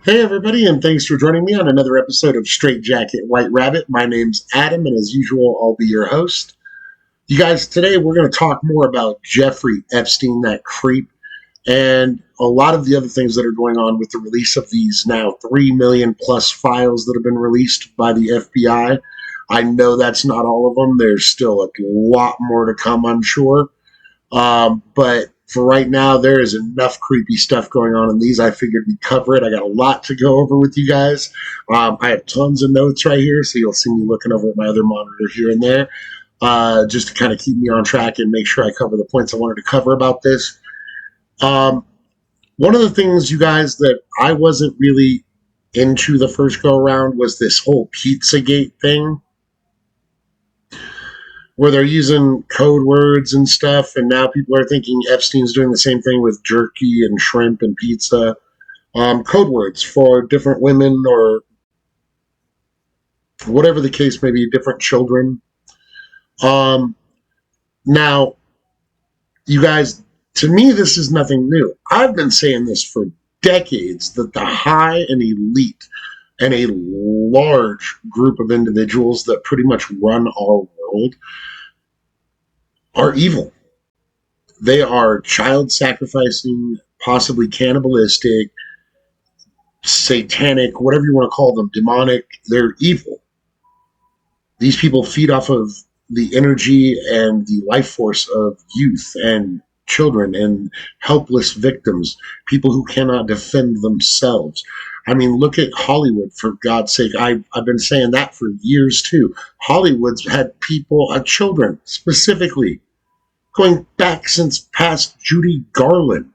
Hey, everybody, and thanks for joining me on another episode of Straight Jacket White Rabbit. My name's Adam, and as usual, I'll be your host. You guys, today we're going to talk more about Jeffrey Epstein, that creep, and a lot of the other things that are going on with the release of these now 3 million plus files that have been released by the FBI. I know that's not all of them. There's still a lot more to come, I'm sure. But for right now, there is enough creepy stuff going on in these. I figured we'd cover it. I got a lot to go over with you guys. I have tons of notes right here, so you'll see me looking over at my other monitor here and there, just to kind of keep me on track and make sure I cover the points I wanted to cover about this. One of the things, you guys, that I wasn't really into the first go around was this whole Pizzagate thing, where they're using code words and stuff, and now people are thinking Epstein's doing the same thing with jerky and shrimp and pizza. Code words for different women or whatever the case may be, different children. Now, you guys, to me, this is nothing new. I've been saying this for decades, that the high and elite and a large group of individuals that pretty much run our world are evil. They are child sacrificing, possibly cannibalistic, satanic, whatever you want to call them, demonic. They're evil. These people feed off of the energy and the life force of youth and children and helpless victims, people who cannot defend themselves. I mean, look at Hollywood, for God's sake. I've been saying that for years, too. Hollywood's had people, children specifically, going back since past Judy Garland.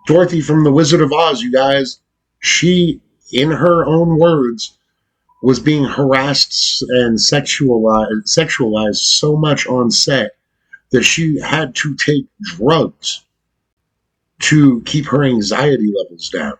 Dorothy from The Wizard of Oz, you guys, she, in her own words, was being harassed and sexualized so much on set that she had to take drugs to keep her anxiety levels down.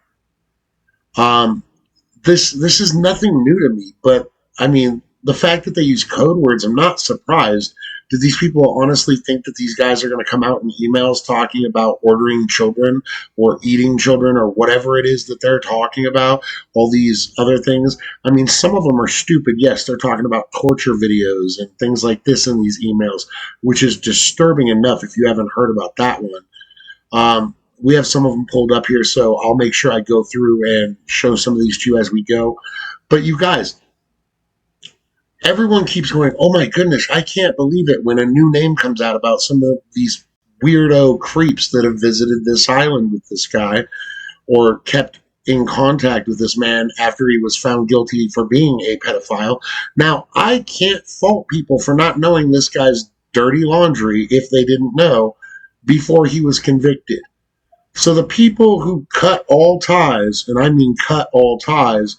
This is nothing new to me, but I mean, the fact that they use code words, I'm not surprised. Do these people honestly think that these guys are going to come out in emails talking about ordering children or eating children or whatever it is that they're talking about? All these other things. I mean, some of them are stupid. Yes, they're talking about torture videos and things like this in these emails, which is disturbing enough if you haven't heard about that one. We have some of them pulled up here, so I'll make sure I go through and show some of these to you as we go. But you guys, everyone keeps going, oh my goodness, I can't believe it, when a new name comes out about some of these weirdo creeps that have visited this island with this guy or kept in contact with this man after he was found guilty for being a pedophile. Now, I can't fault people for not knowing this guy's dirty laundry if they didn't know before he was convicted. So the people who cut all ties, and I mean cut all ties,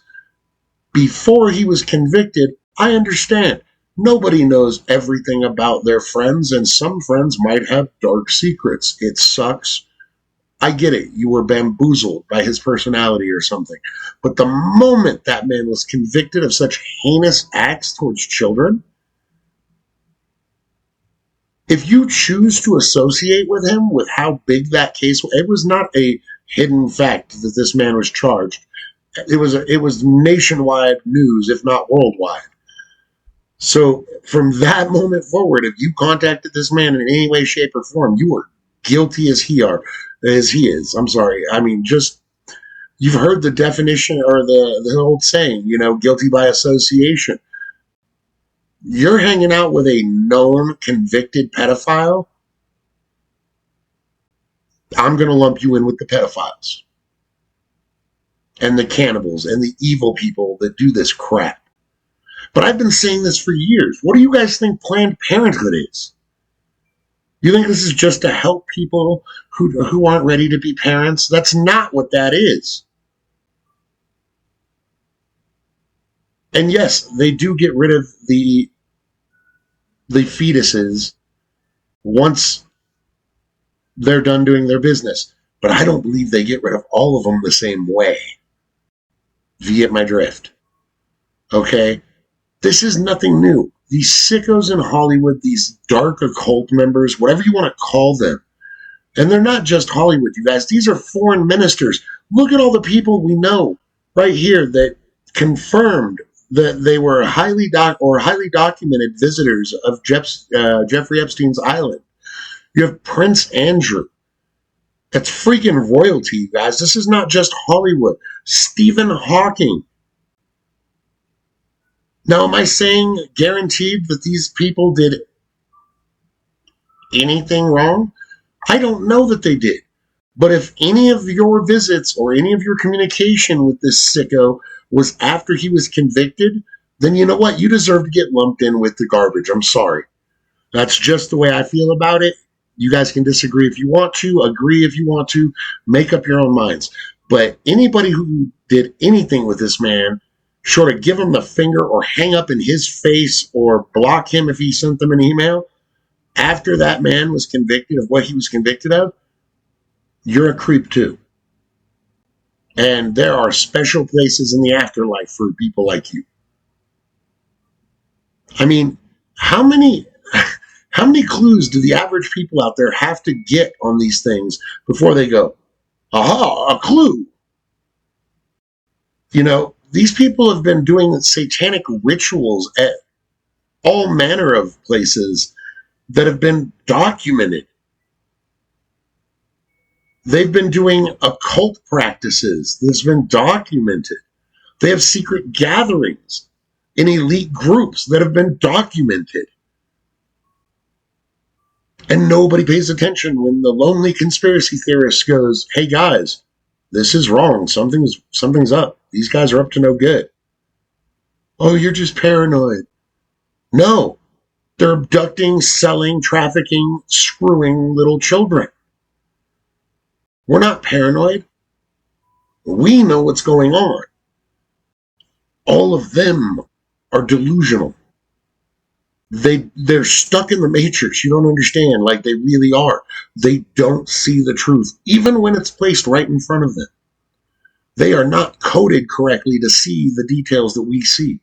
before he was convicted, I understand. Nobody knows everything about their friends, and some friends might have dark secrets. It sucks. I get it. You were bamboozled by his personality or something. But the moment that man was convicted of such heinous acts towards children, if you choose to associate with him, with how big that case was, it was not a hidden fact that this man was charged. It was nationwide news, if not worldwide. So from that moment forward, if you contacted this man in any way, shape, or form, you were guilty as he is. I'm sorry. I mean, just, you've heard the definition or the old saying, guilty by association. You're hanging out with a known convicted pedophile, I'm going to lump you in with the pedophiles and the cannibals and the evil people that do this crap. But I've been saying this for years. What do you guys think Planned Parenthood is? You think this is just to help people who aren't ready to be parents? That's not what that is. And yes, they do get rid of the fetuses once they're done doing their business. But I don't believe they get rid of all of them the same way. Do you get my drift? Okay? This is nothing new. These sickos in Hollywood, these dark occult members, whatever you want to call them, And they're not just Hollywood, you guys. These are foreign ministers. Look at all the people we know right here that confirmed that they were highly documented visitors of Jeffrey Epstein's island. You have Prince Andrew. That's freaking royalty, you guys. This is not just Hollywood. Stephen Hawking. Now, am I saying guaranteed that these people did anything wrong? I don't know that they did. But if any of your visits or any of your communication with this sicko was after he was convicted, then you know what? You deserve to get lumped in with the garbage. I'm sorry. That's just the way I feel about it. You guys can disagree if you want to, agree if you want to, make up your own minds. But anybody who did anything with this man, short of give him the finger or hang up in his face or block him if he sent them an email, after that man was convicted of what he was convicted of, you're a creep too. And there are special places in the afterlife for people like you. I mean, how many how many clues do the average people out there have to get on these things before they go, aha, a clue? You know, these people have been doing satanic rituals at all manner of places that have been documented. They've been doing occult practices that's been documented. They have secret gatherings in elite groups that have been documented. And nobody pays attention when the lonely conspiracy theorist goes, hey guys, this is wrong. Something's up. These guys are up to no good. Oh, you're just paranoid. No, they're abducting, selling, trafficking, screwing little children. We're not paranoid. We know what's going on. All of them are delusional. They're stuck in the matrix. You don't understand, like they really are. They don't see the truth, even when it's placed right in front of them. They are not coded correctly to see the details that we see.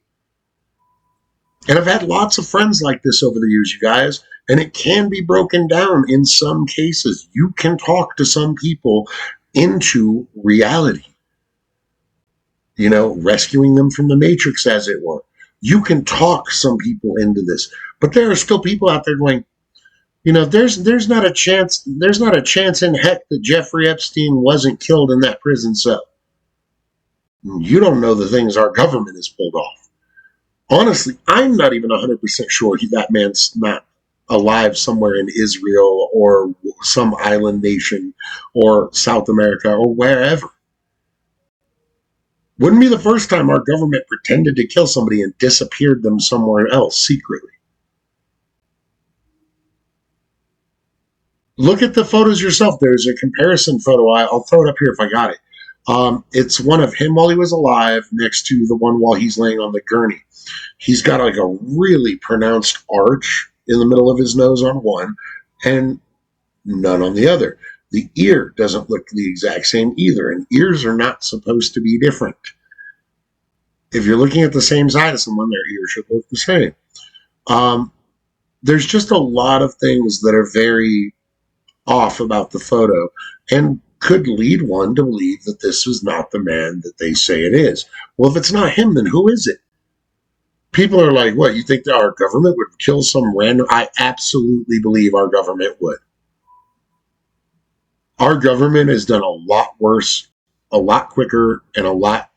And I've had lots of friends like this over the years, you guys, and it can be broken down in some cases. You can talk to some people into reality, you know, rescuing them from the matrix, as it were. You can talk some people into this, but there are still people out there going, you know, there's not a chance in heck that Jeffrey Epstein wasn't killed in that prison cell. You don't know the things our government has pulled off. Honestly, I'm not even 100% sure that man's not alive somewhere in Israel or some island nation or South America or wherever. Wouldn't be the first time our government pretended to kill somebody and disappeared them somewhere else secretly. Look at the photos yourself. There's a comparison photo. I'll throw it up here if I got it. It's one of him while he was alive next to the one while he's laying on the gurney. He's got like a really pronounced arch in the middle of his nose on one and none on the other. The ear doesn't look the exact same either, and ears are not supposed to be different. If you're looking at the same side of someone, their ear should look the same. There's just a lot of things that are very off about the photo and could lead one to believe that this was not the man that they say it is. Well, if it's not him, then who is it? People are like, what, you think that our government would kill some random? I absolutely believe our government would. Our government has done a lot worse, a lot quicker, and a lot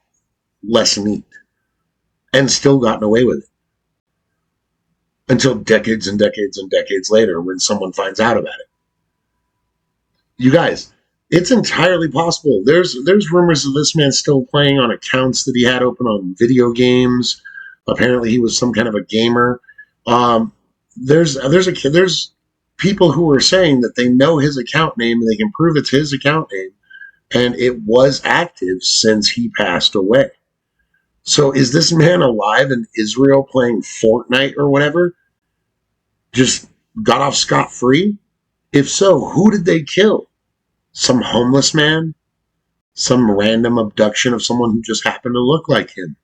less neat, and still gotten away with it. Until decades and decades and decades later when someone finds out about it. You guys, it's entirely possible. There's rumors of this man still playing on accounts that he had open on video games. Apparently he was some kind of a gamer. There's people who are saying that they know his account name and they can prove it's his account name, and it was active since he passed away. So is this man alive in Israel playing Fortnite or whatever? Just got off scot-free? If so, who did they kill? Some homeless man? Some random abduction of someone who just happened to look like him?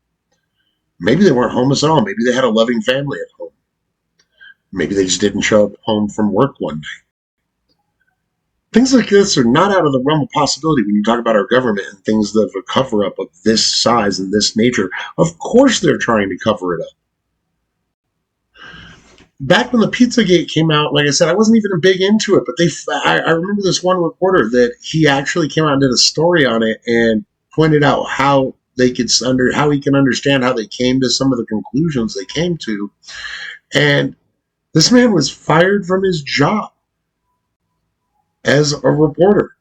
Maybe they weren't homeless at all. Maybe they had a loving family at home. Maybe they just didn't show up home from work one night. Things like this are not out of the realm of possibility when you talk about our government and things that have a cover up of this size and this nature. Of course, they're trying to cover it up. Back when the Pizzagate came out, like I said, I wasn't even big into it, but I remember this one reporter that he actually came out and did a story on it and pointed out how how he can understand how they came to some of the conclusions they came to. And this man was fired from his job as a reporter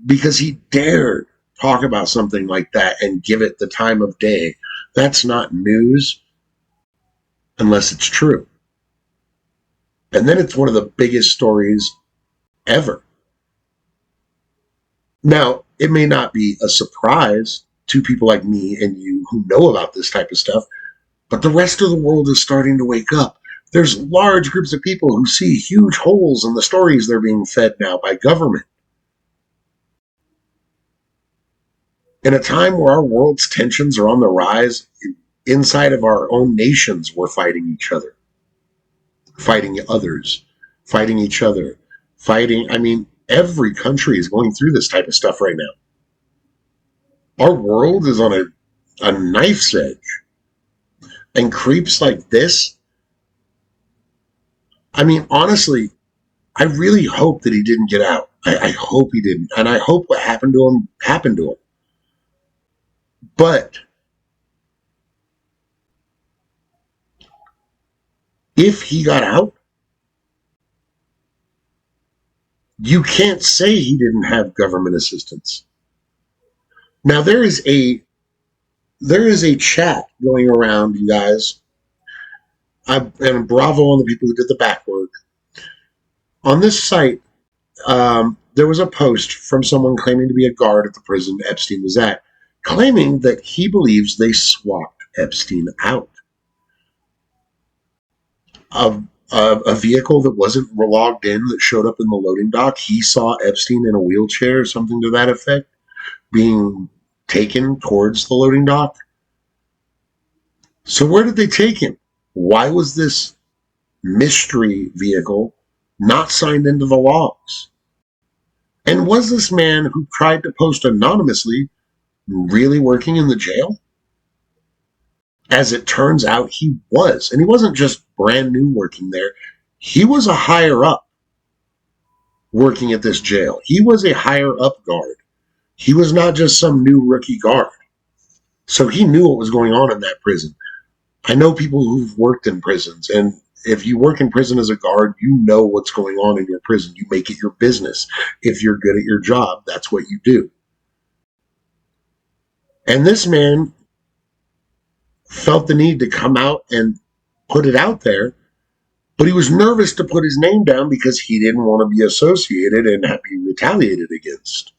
because he dared talk about something like that and give it the time of day. That's not news unless it's true. And then it's one of the biggest stories ever. Now, it may not be a surprise to people like me and you who know about this type of stuff, but the rest of the world is starting to wake up. There's large groups of people who see huge holes in the stories they're being fed now by government. In a time where our world's tensions are on the rise, inside of our own nations, we're fighting each other, fighting others, fighting each other, every country is going through this type of stuff right now. Our world is on a knife's edge. And creeps like this, honestly, I really hope that he didn't get out. I hope he didn't. And I hope what happened to him happened to him. But if he got out, you can't say he didn't have government assistance. Now there is a chat going around, you guys. And bravo on the people who did the back work. On this site, there was a post from someone claiming to be a guard at the prison Epstein was at, claiming that he believes they swapped Epstein out. A vehicle that wasn't logged in that showed up in the loading dock, he saw Epstein in a wheelchair or something to that effect being taken towards the loading dock. So where did they take him? Why was this mystery vehicle not signed into the logs? And was this man who tried to post anonymously really working in the jail? As it turns out, he was. And he wasn't just brand new working there. He was a higher up working at this jail. He was a higher up guard. He was not just some new rookie guard. So he knew what was going on in that prison. I know people who've worked in prisons, and if you work in prison as a guard, you know what's going on in your prison. You make it your business. If you're good at your job, that's what you do. And this man felt the need to come out and put it out there, but he was nervous to put his name down because he didn't want to be associated and be retaliated against.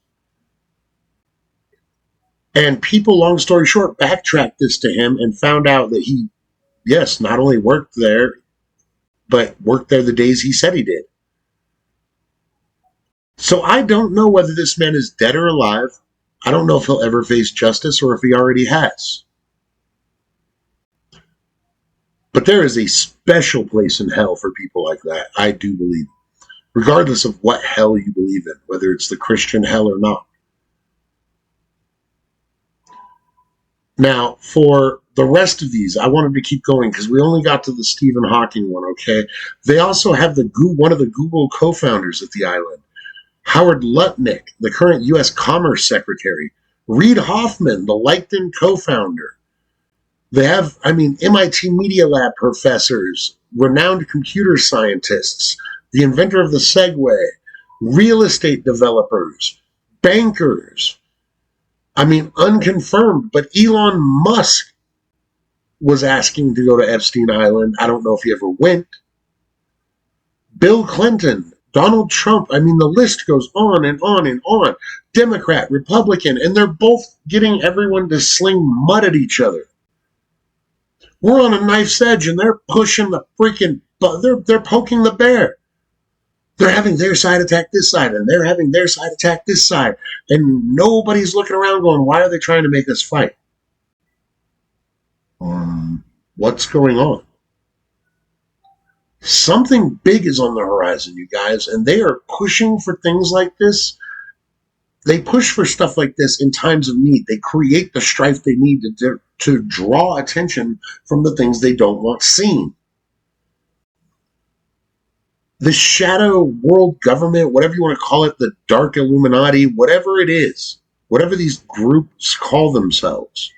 And people, long story short, backtracked this to him and found out that he, yes, not only worked there, but worked there the days he said he did. So I don't know whether this man is dead or alive. I don't know if he'll ever face justice or if he already has. But there is a special place in hell for people like that, I do believe. Regardless of what hell you believe in, whether it's the Christian hell or not. Now, for the rest of these, I wanted to keep going because we only got to the Stephen Hawking one, okay? They also have one of the Google co-founders at the island, Howard Lutnick, the current U.S. Commerce Secretary, Reid Hoffman, the LinkedIn co-founder. They have, MIT Media Lab professors, renowned computer scientists, the inventor of the Segway, real estate developers, bankers. Unconfirmed, but Elon Musk was asking to go to Epstein Island. I don't know if he ever went. Bill Clinton, Donald Trump. The list goes on and on and on. Democrat, Republican, and they're both getting everyone to sling mud at each other. We're on a knife's edge, and they're pushing the freaking. They're poking the bear. They're having their side attack this side, and they're having their side attack this side. And nobody's looking around going, why are they trying to make us fight? What's going on? Something big is on the horizon, you guys, and they are pushing for things like this. They push for stuff like this in times of need. They create the strife they need to draw attention from the things they don't want seen. The shadow world government, whatever you want to call it, the dark Illuminati, whatever it is, whatever these groups call themselves,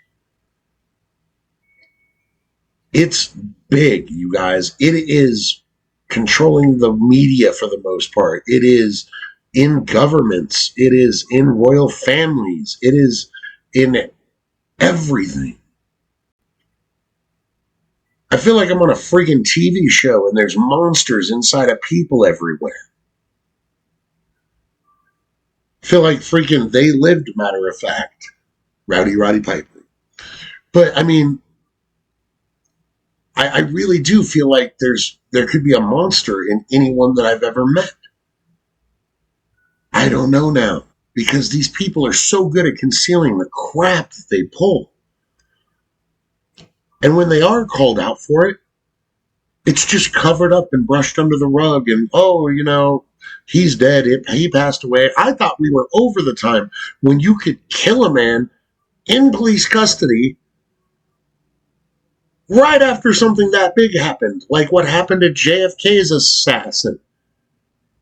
it's big, you guys. It is controlling the media for the most part. It is in governments. It is in royal families. It is in everything. I feel like I'm on a friggin' TV show and there's monsters inside of people everywhere. I feel like freaking They Lived, matter of fact. Rowdy Roddy Piper. But I mean, I really do feel like there could be a monster in anyone that I've ever met. I don't know now, because these people are so good at concealing the crap that they pull. And when they are called out for it, it's just covered up and brushed under the rug. And, oh, he's dead. He passed away. I thought we were over the time when you could kill a man in police custody right after something that big happened, like what happened to JFK's assassin.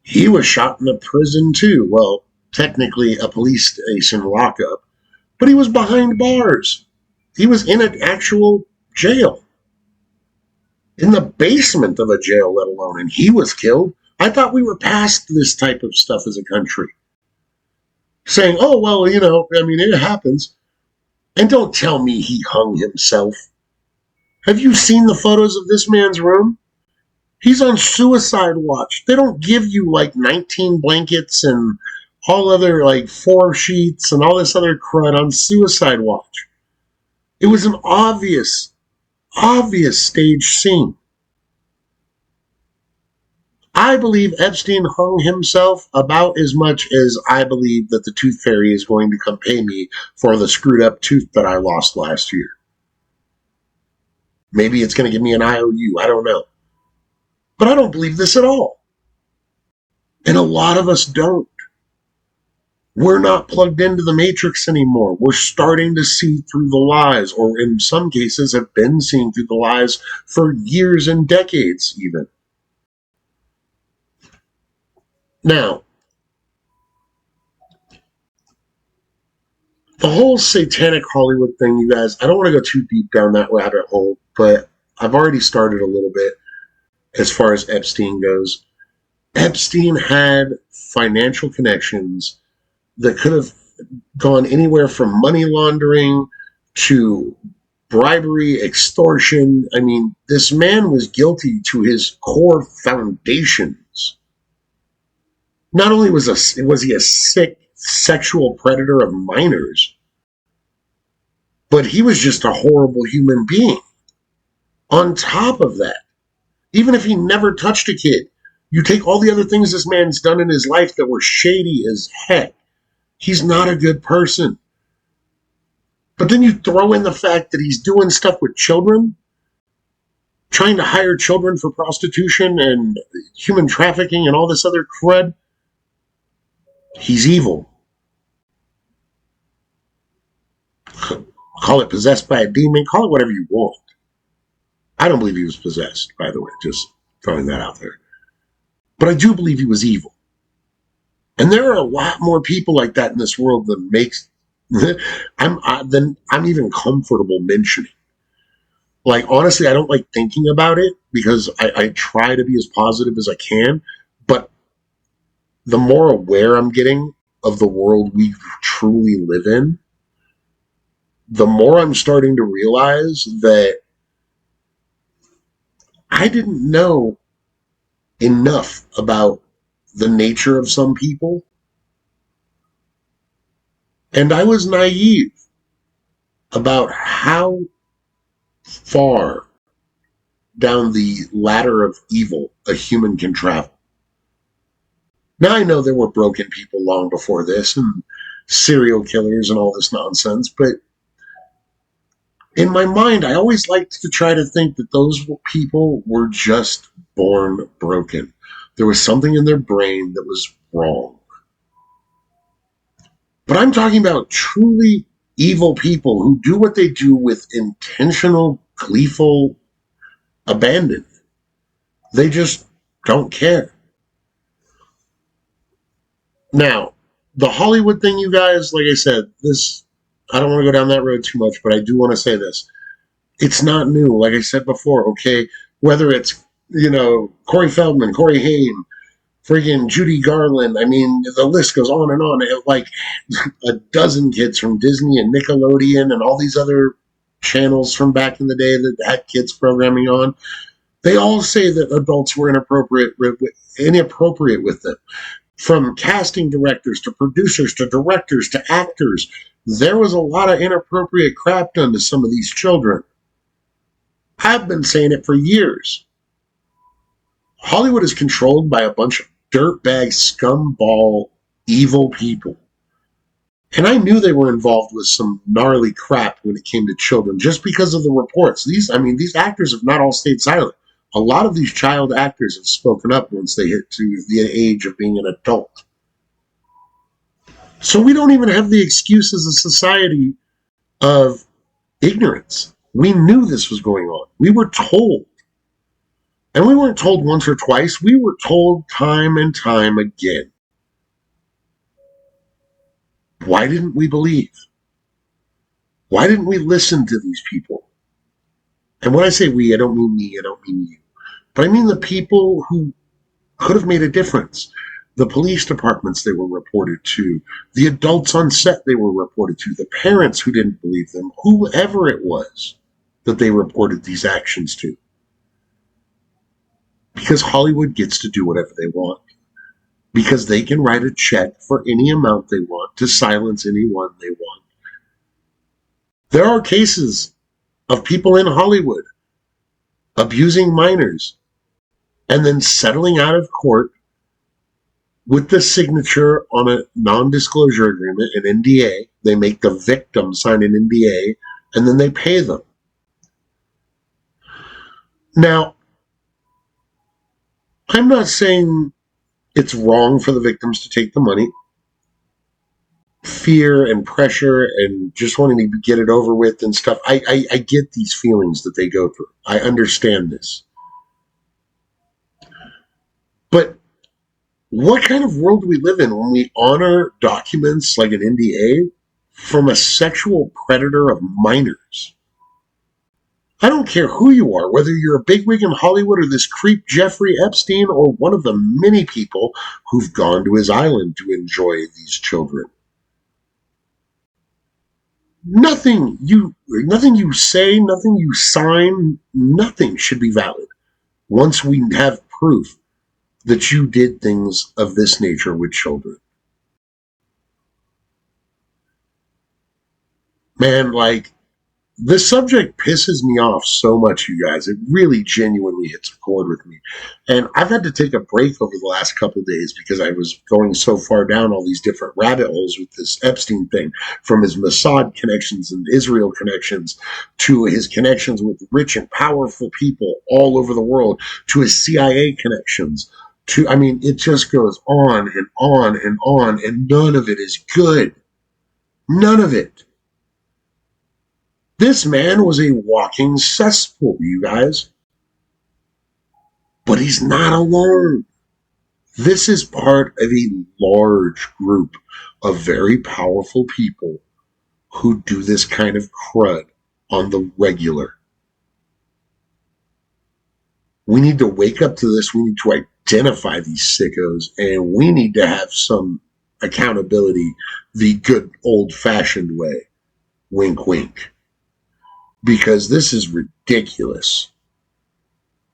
He was shot in a prison too. Well, technically a police station lockup, but he was behind bars. He was in an actual jail, in the basement of a jail, let alone, and he was killed. I thought we were past this type of stuff as a country. Saying, oh, well, it happens. And don't tell me he hung himself. Have you seen the photos of this man's room? He's on suicide watch. They don't give you like 19 blankets and all other like 4 sheets and all this other crud on suicide watch. It was an obvious stage scene. I believe Epstein hung himself about as much as I believe that the tooth fairy is going to come pay me for the screwed up tooth that I lost last year. Maybe it's going to give me an IOU. I don't know. But I don't believe this at all. And a lot of us don't. We're not plugged into the matrix anymore. We're starting to see through the lies, or in some cases have been seeing through the lies for years and decades even. Now, the whole satanic Hollywood thing, you guys, I don't want to go too deep down that rabbit hole, but I've already started a little bit as far as Epstein goes. Epstein had financial connections that could have gone anywhere from money laundering to bribery, extortion. I mean, this man was guilty to his core foundations. Not only was he a sick sexual predator of minors, but he was just a horrible human being. On top of that, even if he never touched a kid, you take all the other things this man's done in his life that were shady as heck. He's not a good person. But then you throw in the fact that he's doing stuff with children, trying to hire children for prostitution and human trafficking and all this other crud. He's evil. Call it possessed by a demon, call it whatever you want. I don't believe he was possessed, by the way, just throwing that out there. But I do believe he was evil. And there are a lot more people like that in this world that makes I'm even comfortable mentioning. Like, honestly, I don't like thinking about it because I try to be as positive as I can. But the more aware I'm getting of the world we truly live in, the more I'm starting to realize that I didn't know enough about the nature of some people. And I was naive about how far down the ladder of evil a human can travel. Now, I know there were broken people long before this and serial killers and all this nonsense, but In my mind, I always liked to try to think that those people were just born broken. There was something in their brain that was wrong. But I'm talking about truly evil people who do what they do with intentional, gleeful abandon. They just don't care. Now, the Hollywood thing, you guys, like I said, this, I don't want to go down that road too much, but I do want to say this. It's not new. Like I said before, okay, whether it's, Corey Feldman, Corey Haim, friggin' Judy Garland. I mean, the list goes on and on. Like a dozen kids from Disney and Nickelodeon and all these other channels from back in the day that had kids programming on. They all say that adults were inappropriate with them. From casting directors to producers to directors to actors, there was a lot of inappropriate crap done to some of these children. I've been saying it for years. Hollywood is controlled by a bunch of dirtbag, scumball, evil people. And I knew they were involved with some gnarly crap when it came to children, just because of the reports. These actors have not all stayed silent. A lot of these child actors have spoken up once they hit to the age of being an adult. So we don't even have the excuse as a society of ignorance. We knew this was going on. We were told. And we weren't told once or twice. We were told time and time again. Why didn't we believe? Why didn't we listen to these people? And when I say we, I don't mean me, I don't mean you. But I mean the people who could have made a difference. The police departments they were reported to, the adults on set they were reported to, the parents who didn't believe them, whoever it was that they reported these actions to. Because Hollywood gets to do whatever they want. Because they can write a check for any amount they want to silence anyone they want. There are cases of people in Hollywood abusing minors and then settling out of court with the signature on a non-disclosure agreement, an NDA. They make the victim sign an NDA, and then they pay them. Now, I'm not saying it's wrong for the victims to take the money. Fear and pressure and just wanting to get it over with and stuff. I get these feelings that they go through. I understand this. But what kind of world do we live in when we honor documents like an NDA from a sexual predator of minors? I don't care who you are, whether you're a bigwig in Hollywood or this creep Jeffrey Epstein or one of the many people who've gone to his island to enjoy these children. Nothing you say, nothing you sign, nothing should be valid once we have proof that you did things of this nature with children. Man, like, this subject pisses me off so much, you guys. It really genuinely hits a chord with me. And I've had to take a break over the last couple of days because I was going so far down all these different rabbit holes with this Epstein thing, from his Mossad connections and Israel connections to his connections with rich and powerful people all over the world to his CIA connections. It just goes on and on and on, and none of it is good. None of it. This man was a walking cesspool, you guys. But he's not alone. This is part of a large group of very powerful people who do this kind of crud on the regular. We need to wake up to this. We need to identify these sickos, and we need to have some accountability the good old-fashioned way. Wink, wink. Because this is ridiculous.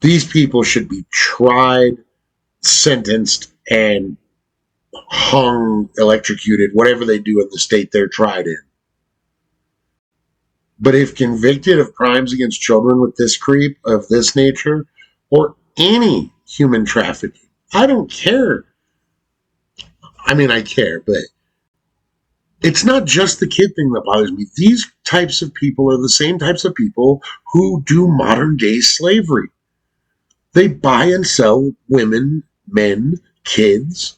These people should be tried, sentenced, and hung, electrocuted, whatever they do in the state they're tried in. But if convicted of crimes against children with this creep of this nature, or any human trafficking, I don't care. I care, but It's not just the kid thing that bothers me. These types of people are the same types of people who do modern day slavery. They buy and sell women, men, kids,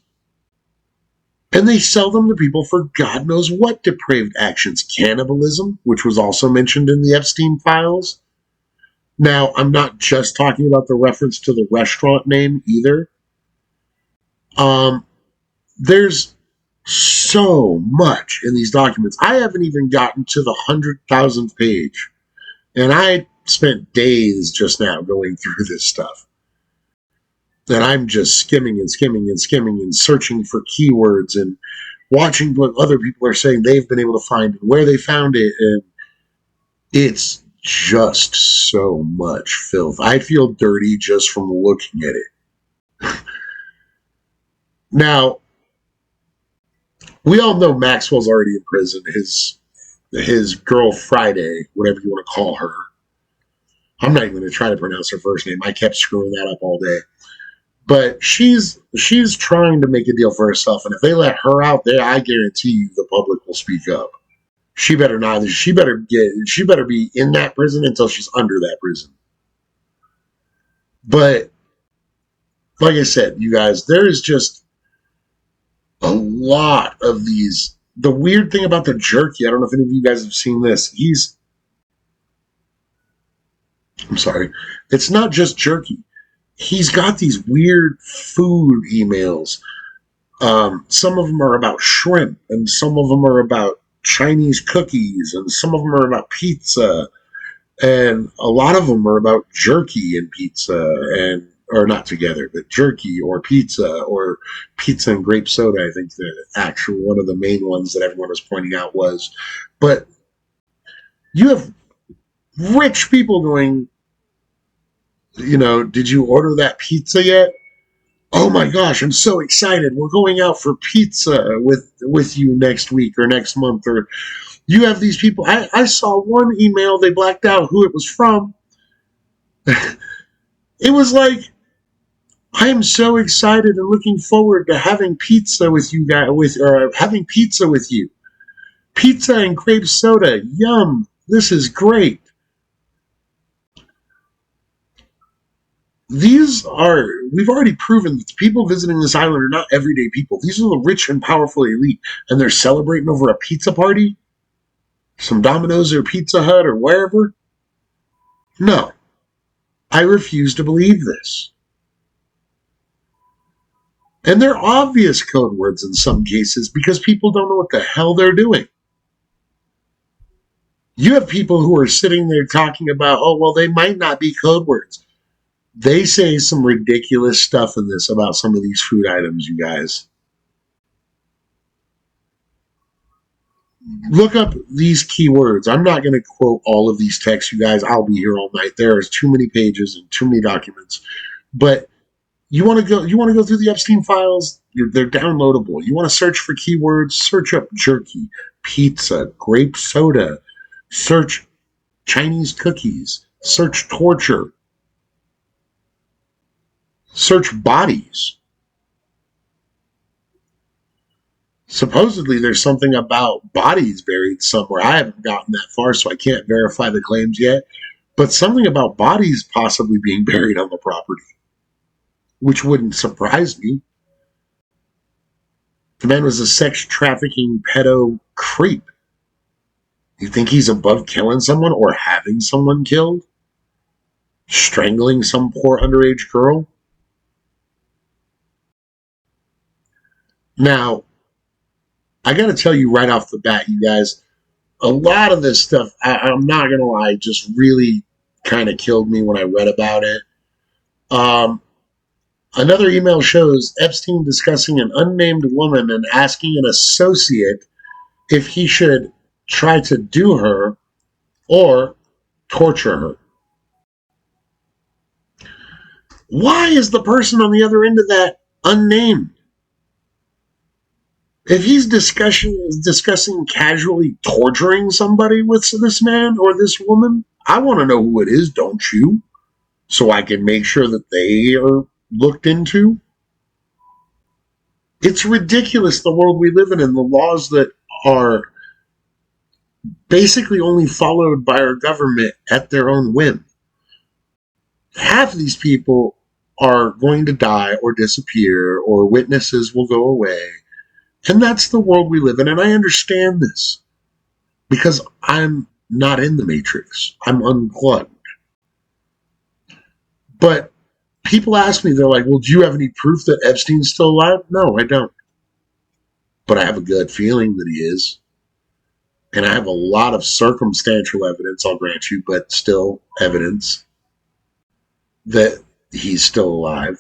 and they sell them to people for God knows what depraved actions. Cannibalism, which was also mentioned in the Epstein files. Now, I'm not just talking about the reference to the restaurant name either. There's so much in these documents. I haven't even gotten to the 100,000th page. And I spent days just now going through this stuff. And I'm just skimming and skimming and skimming and searching for keywords and watching what other people are saying they've been able to find and where they found it. And it's just so much filth. I feel dirty just from looking at it. Now, we all know Maxwell's already in prison. His girl Friday, whatever you want to call her. I'm not even going to try to pronounce her first name. I kept screwing that up all day. But she's trying to make a deal for herself, and if they let her out there, I guarantee you the public will speak up. She better not. She better be in that prison until she's under that prison. But like I said, you guys, there is just a lot of these. The weird thing about the jerky, I don't know if any of you guys have seen this. I'm sorry. It's not just jerky. He's got these weird food emails. Some of them are about shrimp, and some of them are about Chinese cookies, and some of them are about pizza, and a lot of them are about jerky and pizza, or not together, but jerky or pizza and grape soda. I think the actual one of the main ones that everyone was pointing out was. But you have rich people going, did you order that pizza yet? Oh my gosh, I'm so excited. We're going out for pizza with you next week or next month. Or you have these people. I saw one email, they blacked out who it was from. It was like, I am so excited and looking forward to having pizza with you guys, having pizza with you. Pizza and grape soda. Yum. This is great. We've already proven that the people visiting this island are not everyday people. These are the rich and powerful elite, and they're celebrating over a pizza party? Some Domino's or Pizza Hut or wherever? No. I refuse to believe this. And they're obvious code words in some cases because people don't know what the hell they're doing. You have people who are sitting there talking about, oh, well, they might not be code words. They say some ridiculous stuff in this about some of these food items, you guys. Look up these keywords. I'm not going to quote all of these texts, you guys. I'll be here all night. There is too many pages and too many documents. But you want to go through the Epstein files? They're downloadable. You want to search for keywords? Search up jerky, pizza, grape soda. Search Chinese cookies. Search torture. Search bodies. Supposedly there's something about bodies buried somewhere. I haven't gotten that far, so I can't verify the claims yet. But something about bodies possibly being buried on the property, which wouldn't surprise me. The man was a sex trafficking pedo creep. You think he's above killing someone or having someone killed? Strangling some poor underage girl? Now, I got to tell you right off the bat, you guys, a lot of this stuff, I'm not going to lie, just really kind of killed me when I read about it. Another email shows Epstein discussing an unnamed woman and asking an associate if he should try to do her or torture her. Why is the person on the other end of that unnamed? If he's discussing casually torturing somebody with this man or this woman, I want to know who it is, don't you? So I can make sure that they are looked into. It's ridiculous, the world we live in and the laws that are basically only followed by our government at their own whim. Half of these people are going to die or disappear, or witnesses will go away. And that's the world we live in. And I understand this because I'm not in the Matrix. I'm unplugged. But people ask me, they're like, well, do you have any proof that Epstein's still alive? No, I don't. But I have a good feeling that he is. And I have a lot of circumstantial evidence, I'll grant you, but still evidence that he's still alive.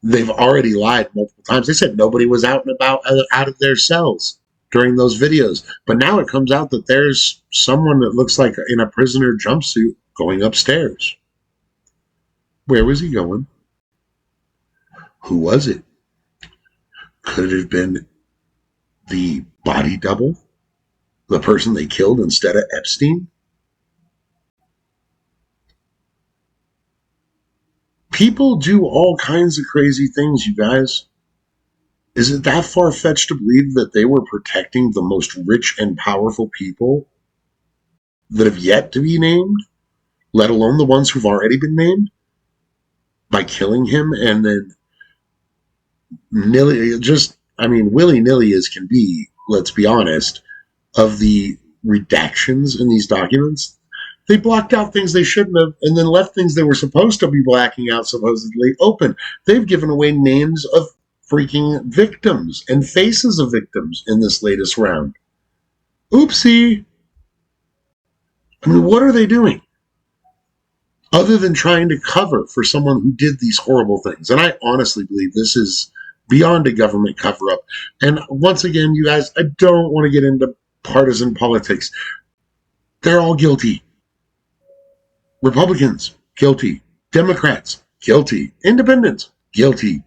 They've already lied multiple times. They said nobody was out and about out of their cells during those videos. But now it comes out that there's someone that looks like in a prisoner jumpsuit going upstairs. Where was he going? Who was it? Could it have been the body double? The person they killed instead of Epstein? People do all kinds of crazy things, you guys. Is it that far-fetched to believe that they were protecting the most rich and powerful people that have yet to be named, let alone the ones who've already been named, by killing him and then willy-nilly as can be, let's be honest, of the redactions in these documents? They blocked out things they shouldn't have and then left things they were supposed to be blacking out supposedly open. They've given away names of freaking victims and faces of victims in this latest round. Oopsie. I mean, what are they doing? Other than trying to cover for someone who did these horrible things. And I honestly believe this is beyond a government cover-up. And once again, you guys, I don't want to get into partisan politics. They're all guilty. Republicans, guilty. Democrats, guilty. Independents, guilty.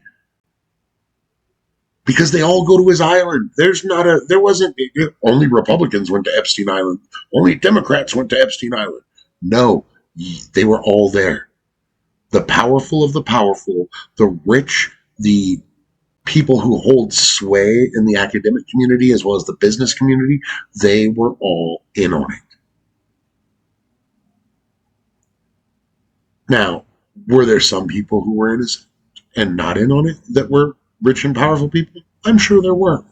Because they all go to his island. There wasn't, only Republicans went to Epstein Island. Only Democrats went to Epstein Island. No, they were all there. The powerful of the powerful, the rich, the people who hold sway in the academic community as well as the business community, they were all in on it. Now, were there some people who were innocent and not in on it that were rich and powerful people? I'm sure there were.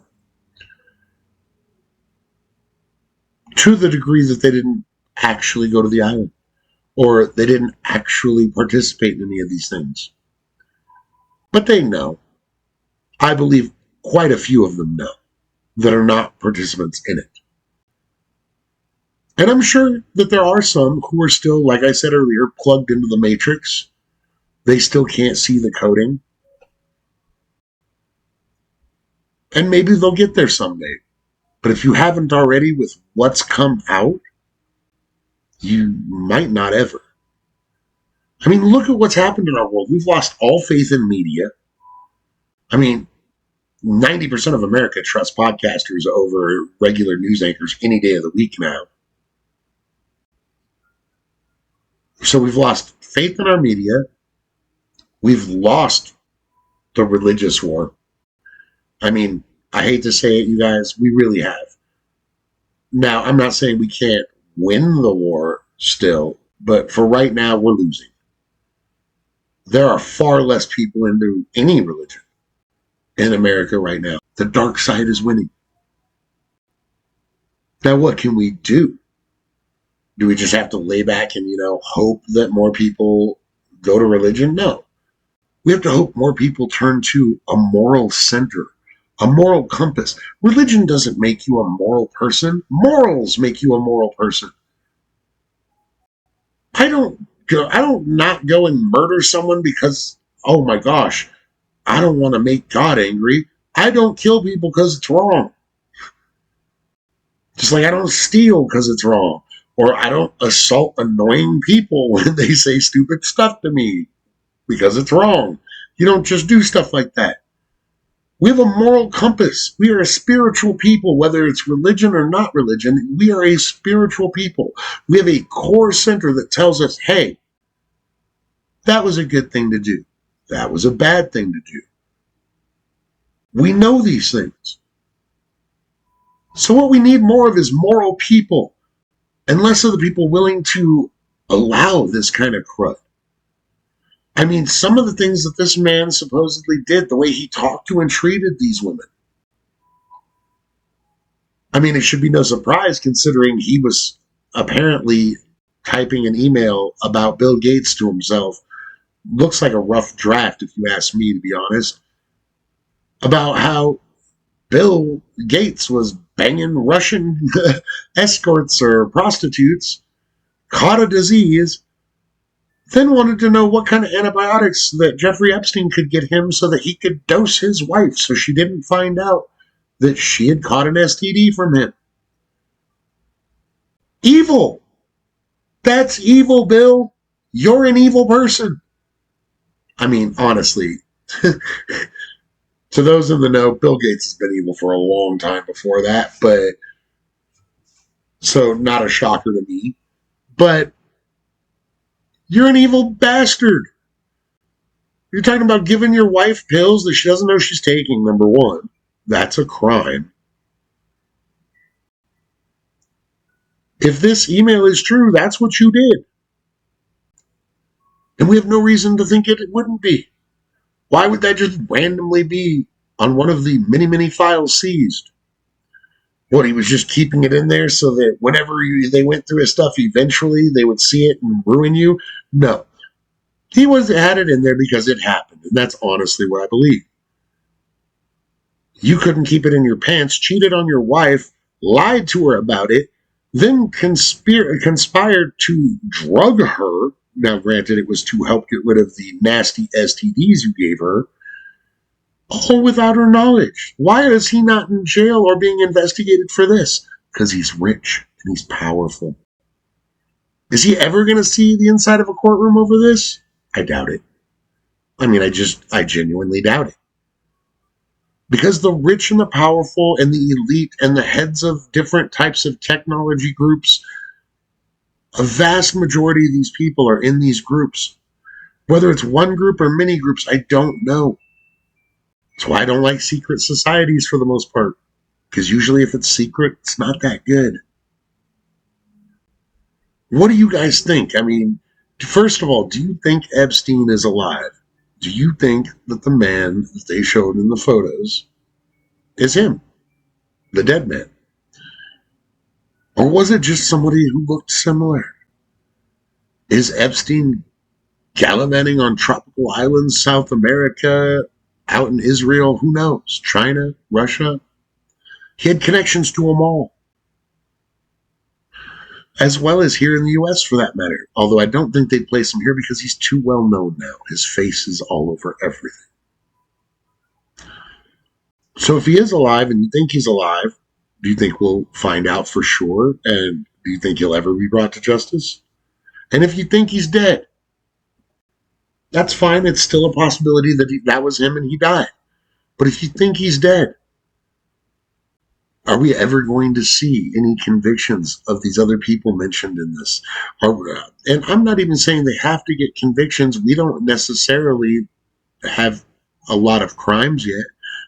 To the degree that they didn't actually go to the island or they didn't actually participate in any of these things. But they know. I believe quite a few of them know that are not participants in it. And I'm sure that there are some who are still, like I said earlier, plugged into the Matrix. They still can't see the coding. And maybe they'll get there someday. But if you haven't already with what's come out, you might not ever. I mean, look at what's happened in our world. We've lost all faith in media. I mean, 90% of America trusts podcasters over regular news anchors any day of the week now. So we've lost faith in our media. We've lost the religious war. I mean, I hate to say it, you guys, we really have. Now, I'm not saying we can't win the war still, but for right now, we're losing. There are far less people into any religion in America right now. The dark side is winning. Now, what can we do? Do we just have to lay back and, hope that more people go to religion? No. We have to hope more people turn to a moral center, a moral compass. Religion doesn't make you a moral person. Morals make you a moral person. I don't not go and murder someone because, oh my gosh, I don't want to make God angry. I don't kill people because it's wrong. Just like I don't steal because it's wrong. Or I don't assault annoying people when they say stupid stuff to me because it's wrong. You don't just do stuff like that. We have a moral compass. We are a spiritual people, whether it's religion or not religion. We are a spiritual people. We have a core center that tells us, hey, that was a good thing to do. That was a bad thing to do. We know these things. So what we need more of is moral people, and less of the people willing to allow this kind of crud. I mean, some of the things that this man supposedly did, the way he talked to and treated these women. I mean, it should be no surprise considering he was apparently typing an email about Bill Gates to himself. Looks like a rough draft, if you ask me, to be honest, about how Bill Gates was banging Russian escorts or prostitutes, caught a disease, then wanted to know what kind of antibiotics that Jeffrey Epstein could get him so that he could dose his wife so she didn't find out that she had caught an STD from him. Evil. That's evil, Bill. You're an evil person. I mean, honestly, to those in the know, Bill Gates has been evil for a long time before that, but so not a shocker to me. But you're an evil bastard. You're talking about giving your wife pills that she doesn't know she's taking, number one. That's a crime. If this email is true, that's what you did. And we have no reason to think it wouldn't be. Why would that just randomly be on one of the many, many files seized? What, he was just keeping it in there so that whenever they went through his stuff, eventually they would see it and ruin you? No. He had it in there because it happened, and that's honestly what I believe. You couldn't keep it in your pants, cheated on your wife, lied to her about it, then conspired to drug her. Now, granted, it was to help get rid of the nasty STDs you gave her, all without her knowledge. Why is he not in jail or being investigated for this? Because he's rich and he's powerful. Is he ever going to see the inside of a courtroom over this? I doubt it. I mean, I genuinely doubt it. Because the rich and the powerful and the elite and the heads of different types of technology groups, a vast majority of these people are in these groups. Whether it's one group or many groups, I don't know. That's why I don't like secret societies for the most part. Because usually if it's secret, it's not that good. What do you guys think? I mean, first of all, do you think Epstein is alive? Do you think that the man that they showed in the photos is him, the dead man? Or was it just somebody who looked similar? Is Epstein gallivanting on tropical islands, South America, out in Israel? Who knows? China, Russia? He had connections to them all. As well as here in the U.S. for that matter. Although I don't think they'd place him here because he's too well known now. His face is all over everything. So if he is alive and you think he's alive, do you think we'll find out for sure? And do you think he'll ever be brought to justice? And if you think he's dead, that's fine. It's still a possibility that that was him and he died. But if you think he's dead, are we ever going to see any convictions of these other people mentioned in this? And I'm not even saying they have to get convictions. We don't necessarily have a lot of crimes yet.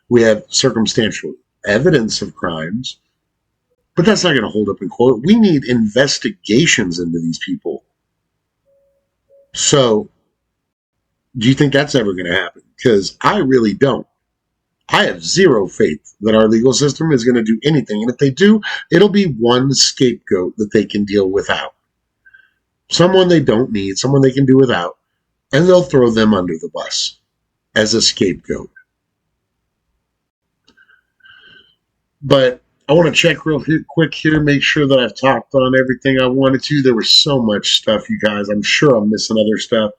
We have circumstantial evidence of crimes, but that's not going to hold up in court. We need investigations into these people. So, do you think that's ever going to happen? Because I really don't. I have zero faith that our legal system is going to do anything. And if they do, it'll be one scapegoat that they can deal without. Someone they don't need, someone they can do without, and they'll throw them under the bus as a scapegoat. But I want to check real quick here, make sure that I've talked on everything I wanted to. There was so much stuff, you guys. I'm sure I'm missing other stuff.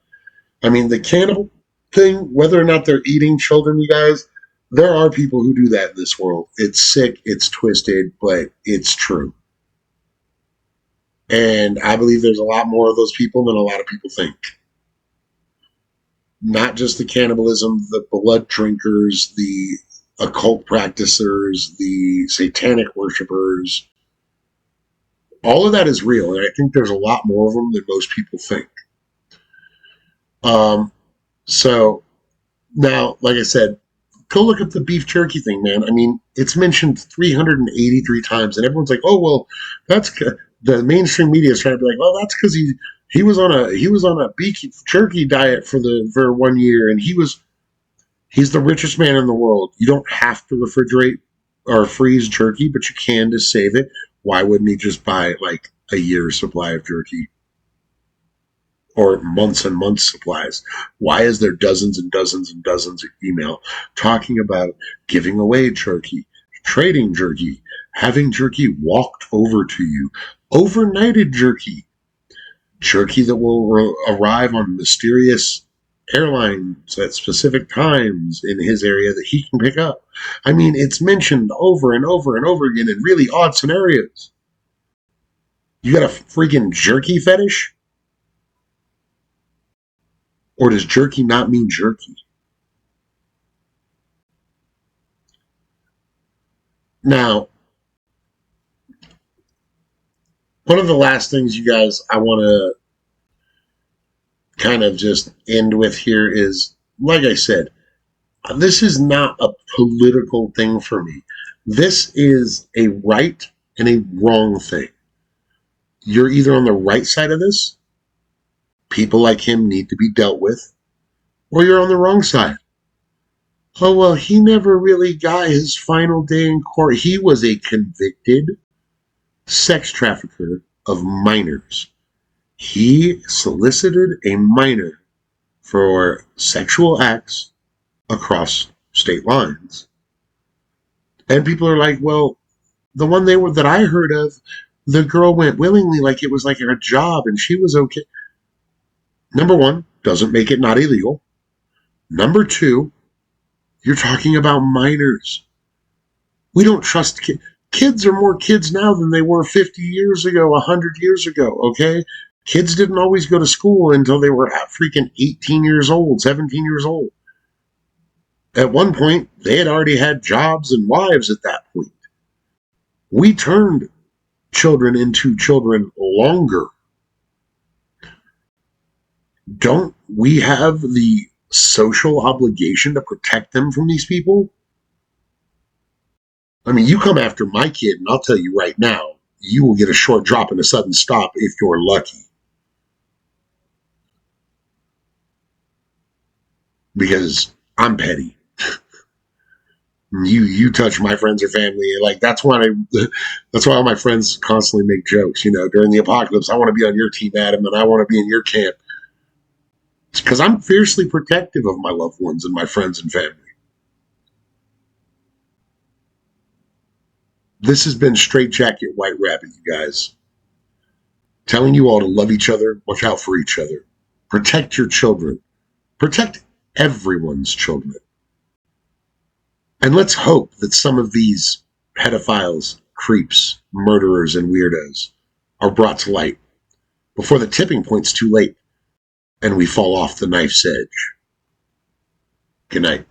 I mean, the cannibal thing, whether or not they're eating children, you guys, there are people who do that in this world. It's sick, it's twisted, but it's true. And I believe there's a lot more of those people than a lot of people think. Not just the cannibalism, the blood drinkers, the occult practitioners, the satanic worshipers. All of that is real, and I think there's a lot more of them than most people think. So now, like I said, Go look up the beef jerky thing, man. I mean, it's mentioned 383 times, and everyone's like, "Oh, well, that's the mainstream media is trying to be like, well, that's because he was on a beef jerky diet for 1 year, and he's the richest man in the world. You don't have to refrigerate or freeze jerky, but you can to save it. Why wouldn't he just buy like a year's supply of jerky or months and months supplies? Why is there dozens and dozens and dozens of email talking about giving away jerky, trading jerky, having jerky walked over to you, overnighted jerky, jerky that will arrive on mysterious airlines at specific times in his area that he can pick up? I mean, it's mentioned over and over and over again in really odd scenarios. You got a freaking jerky fetish? Or does jerky not mean jerky? Now, one of the last things, you guys, I want to kind of just end with here is, like I said, this is not a political thing for me. This is a right and a wrong thing. You're either on the right side of this, people like him need to be dealt with, or you're on the wrong side. Oh, well, he never really got his final day in court. He was a convicted sex trafficker of minors. He solicited a minor for sexual acts across state lines. And people are like, well, the one that I heard of, the girl went willingly, like it was like her job and she was okay. Number one, doesn't make it not illegal. Number two, you're talking about minors. We don't trust kids. Kids are more kids now than they were 50 years ago, 100 years ago, okay? Kids didn't always go to school until they were freaking 18 years old, 17 years old. At one point, they had already had jobs and wives at that point. We turned children into children longer. Don't we have the social obligation to protect them from these people? I mean, you come after my kid, and I'll tell you right now, you will get a short drop and a sudden stop if you're lucky. Because I'm petty. You touch my friends or family, like that's why all my friends constantly make jokes. During the apocalypse, I want to be on your team, Adam, and I want to be in your camp. It's because I'm fiercely protective of my loved ones and my friends and family. This has been Straight Jacket White Rabbit, you guys. Telling you all to love each other, watch out for each other, protect your children, protect everyone's children. And let's hope that some of these pedophiles, creeps, murderers, and weirdos are brought to light before the tipping point's too late and we fall off the knife's edge. Good night.